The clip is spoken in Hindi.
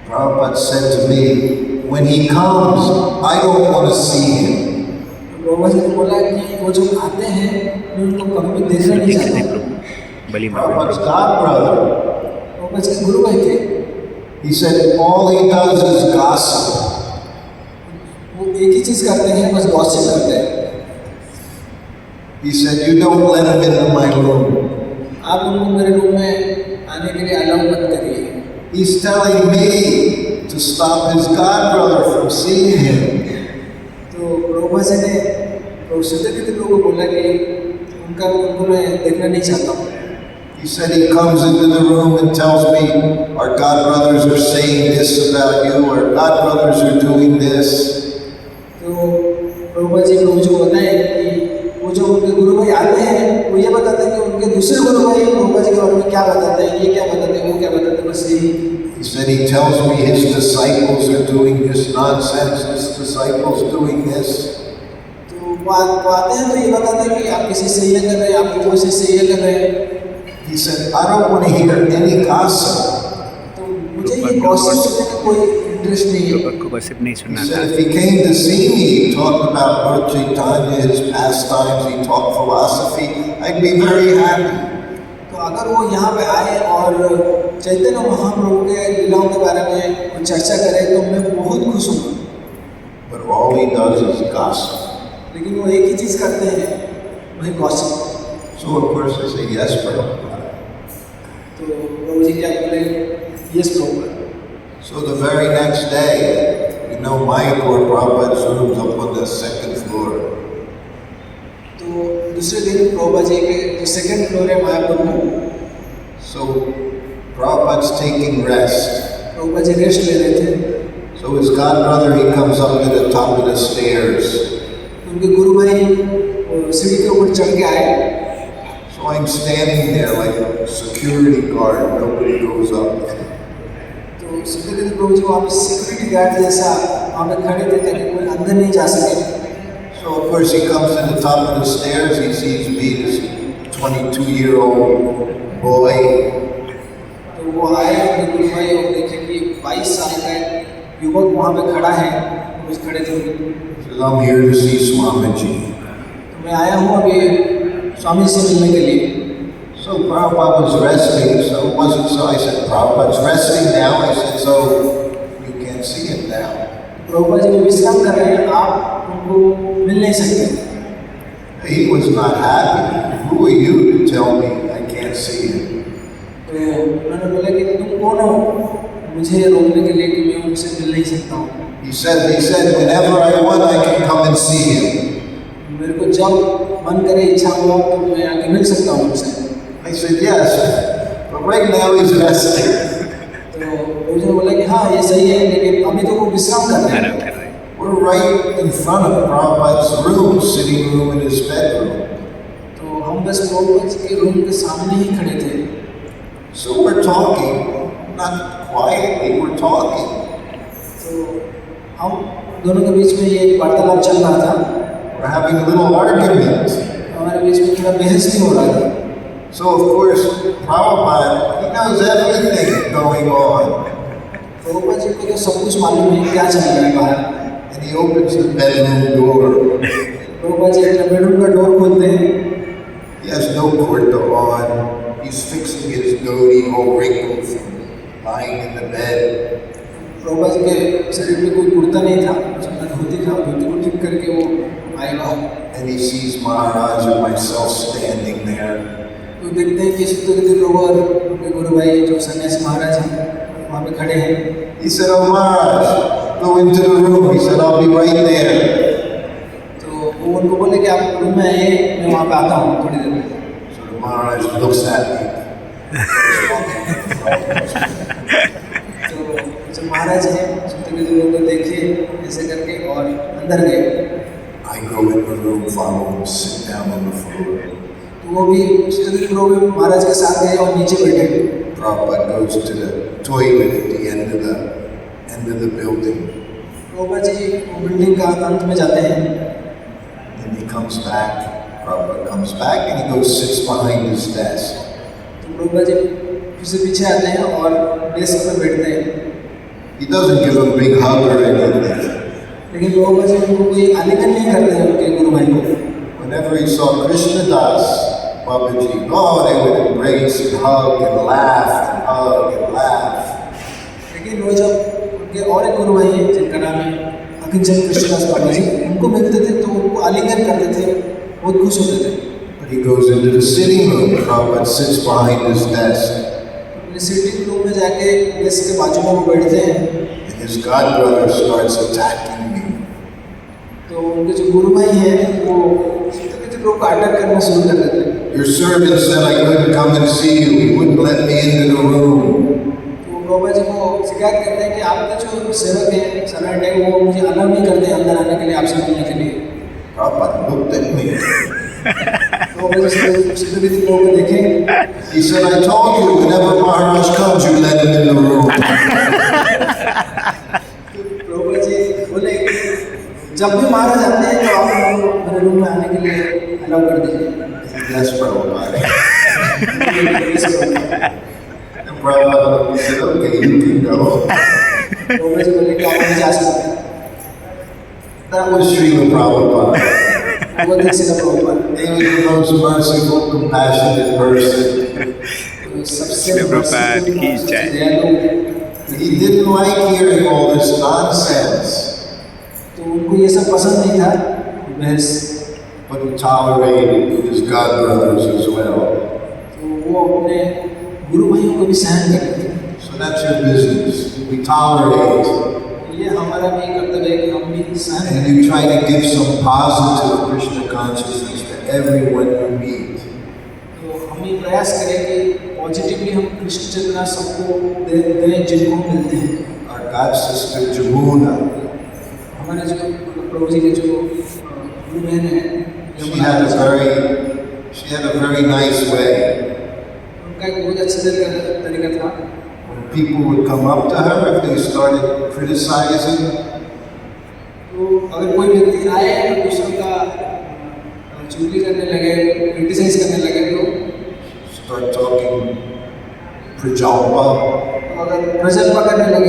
Prabhupada said to me, when he comes, I don't want to see him. Prabhupada ji ने बोला कि वो जो आते हैं मैं उनको कभी भी देखना नहीं चाहता। Prabhupada's god brother. Prabhupada ji गुरु भाई थे। He said all he does is gossip. वो एक ही चीज करते हैं, बस गॉसिप करते हैं। He said you don't let him into my room. आप उनको मेरे रूम में आने के लिए अलाउ मत करिए। He's telling me to stop his god brother from seeing him. तो प्रभुपाद जी ने प्रभुपाद को बोला कि उनको मैं देखना नहीं चाहता हूँ। He said he comes into the room and tells me our god brothers are saying this about you, our god brothers are doing this. तो प्रभुपाद जी को मुझे बताएं कि वो जो उनके गुरु भाई आते हैं वो ये बताते हैं कि उनके दूसरे गुरु भाई प्रभुपाद जी के बारे में क्या बताते हैं, ये क्या बताते हैं, वो क्या बताते हैं, बस यही। He said he tells me his disciples are doing this nonsense, his disciples doing this. तो वो आते हैं तो ये बताते हैं कि आप किसी से ये कर रहे हैं, आप किसी से ये कर रहे हैं। He said I don't want to hear any gossip. तो मुझे ये गॉसिप सुनने का कोई इंटरेस्ट नहीं है। He said if he came to see me, he talked about Lord Chaitanya, his pastimes, he talked philosophy, I'd be very happy. तो अगर वो यहाँ पे आए और चैतन्य महाप्रभु के लीलाओं के बारे में चर्चा करें तो मैं बहुत खुश हूँ। But all he does is gossip. लेकिन वो एक ही चीज़ करते हैं, वही gossip. So of course I say yes, Prabhupada. तो प्रभु जी क्या बोले? Yes, Prabhupada. So the very next day, Mayapur Prabhupada's room's up on the second floor. तो दूसरे दिन प्रभुपाद जी के जो सेकंड फ्लोर है मायापुर में, so Prabhupada's taking rest. Prabhupada ji rest ले रहे थे। So his god brother, he comes up to the top of the stairs. उनके गुरु भाई सीढ़ी के ऊपर चढ़ के आए। So I'm standing there like a security guard, nobody goes up. तो सिद्धेश्वर प्रभु जी वहाँ पे सिक्योरिटी गार्ड जैसा वहाँ पे खड़े थे ताकि कोई अंदर नहीं जा सके। So of course he comes to the top of the stairs, he sees me, this 22-year-old boy. तो वो आए अपने गुरु भाई और देखे कि 22 साल का युवक वहाँ पे खड़ा है, वो खड़े थे। Says I'm here to see Swamiji. तो मैं आया हूँ अभी स्वामी से मिलने के लिए। So Prabhupada was resting, so it wasn't so. I said, Prabhupada's resting now. I said, so you can't see him now. Prabhupada ji विश्राम कर रहे हैं, आप उनको मिल नहीं सकते। He was not happy. Who are you to tell me I can't see him? तो उन्होंने बोला कि तुम कौन हो मुझे रोकने के लिए कि मैं उनसे मिल नहीं सकता हूँ। He said, whenever I want, I can come and see him. मेरे को जब मन करे, इच्छा हो तो मैं आके मिल सकता हूँ उनसे। I said, yes, but right now he's resting. तो मुझे बोला कि हाँ ये सही है, लेकिन अभी तो वो विश्राम कर रहे हैं। We're right in front of Prabhupada's room, sitting room in his bedroom. तो हम बस प्रभुपाद जी के रूम के सामने ही खड़े थे। So we're talking, not quietly, we're talking. तो हम दोनों के बीच में ये वार्तालाप चल रहा था। We're having a little argument. हमारे बीच में थोड़ा बहस भी हो रहा था। So of course, Prabhupada, he knows everything going on. Prabhupada ji को तो सब कुछ मालूम है क्या चल रहा है बाहर। And he opens the bedroom door. Prabhupada ji अपना बेडरूम का डोर खोलते हैं। He has no kurta on. He's fixing his dhoti, all wrinkled from lying in the bed. Prabhupada ji के शरीर में कोई कुर्ता नहीं था, उसका धोती था, धोती को ठीक करके वो आए बाहर। And he sees Maharaj and myself standing there. तो देखते हैं कि सिद्धेश्वर प्रभु और उनके गुरु भाई जो सन्यासी महाराज हैं वहाँ पे खड़े हैं। He said, oh Maharaj, go into the room. He said, I'll be right there. तो वो उनको बोले कि आप रूम में आइए, मैं वहाँ पे आता हूँ थोड़ी देर में। So the Maharaj looks at me. तो जो महाराज हैं सिद्धेश्वर को देखे ऐसे करके और अंदर गए। I go in the room, follow him, sit down on the floor. तो वो भी सिद्धेश्वर प्रभु महाराज के साथ गए और नीचे बैठे। Prabhupada goes to the toilet at the end of the building. Prabhupada ji building का अंत में जाते हैं। Then he comes back. Prabhupada comes back and he goes sits behind his desk. तो प्रभुपाद जी फिर से पीछे आते हैं और डेस्क पर बैठते हैं। He doesn't give a big hug or anything. लेकिन प्रभुपाद जी उनको कोई आलिंगन नहीं करते हैं उनके गुरु भाई को। Whenever he saw Krishnadas Babaji, oh, they would embrace and hug and laugh and hug and laugh. लेकिन वो जब उनके और एक गुरु भाई हैं जिनका नाम है अकिंचन कृष्णदास बाबा जी, उनको मिलते थे तो उनको आलिंगन करते थे, बहुत खुश होते थे। But he goes into the sitting room, Prabhupada sits behind his desk. अपने सिटिंग रूम में जाके डेस्क के बाजू में वो बैठते हैं। And his godbrother starts attacking me. तो उनके जो गुरु भाई हैं वो प्रभु को अटैक करना शुरू कर देते हैं। Your servant said I couldn't come and see you. He wouldn't let me into the room. तो प्रभुपाद जी को शिकायत करते हैं कि आपके जो सेवक हैं सर्वेंट है वो मुझे अलाउ नहीं करते अंदर आने के लिए, आपसे मिलने के लिए। Prabhupada looked at me. तो मैं सीधे भी लोगों को देखें। He said, I told you, whenever Maharaj comes, you let him in the room. Prabhupada ji बोले जब भी महाराज आते हैं तो आप उनको मेरे रूम में आने के लिए अलाउ कर दीजिए। Yes, Prabhupada. And Prabhupada said, okay, you can go. Prabhupada ji बोले कि आप नहीं जा सकते। That was Srila Prabhupada. वो देख सीधा Prabhupada He was the most merciful, compassionate person. सबसे प्रभुपाद की जय। दयालु। He didn't like hearing all this nonsense, तो उनको ये सब पसंद नहीं था बहस। but he tolerated his godbrothers as well. तो वो अपने गुरु भाइयों को भी सहन करते थे। So that's your business. We tolerate. ये हमारा भी कर्तव्य है कि हम भी सहन And you try to give some positive Krishna consciousness to everyone you meet. तो हम ये प्रयास करें कि पॉजिटिवली हम कृष्ण चेतना सबको दें जिनको मिलते हैं। Our god sister Jamuna, हमारे जो प्रभु जी के जो गुरु बहन हैं she had a very nice way. उनका एक बहुत अच्छा तरीका था। When people would come up to her, if they started criticizing, तो अगर कोई व्यक्ति आए और दूसरों का चुगली करने लगे, क्रिटिसाइज करने लगे तो start talking Prajalpa, अगर प्रजल्पा करने लगे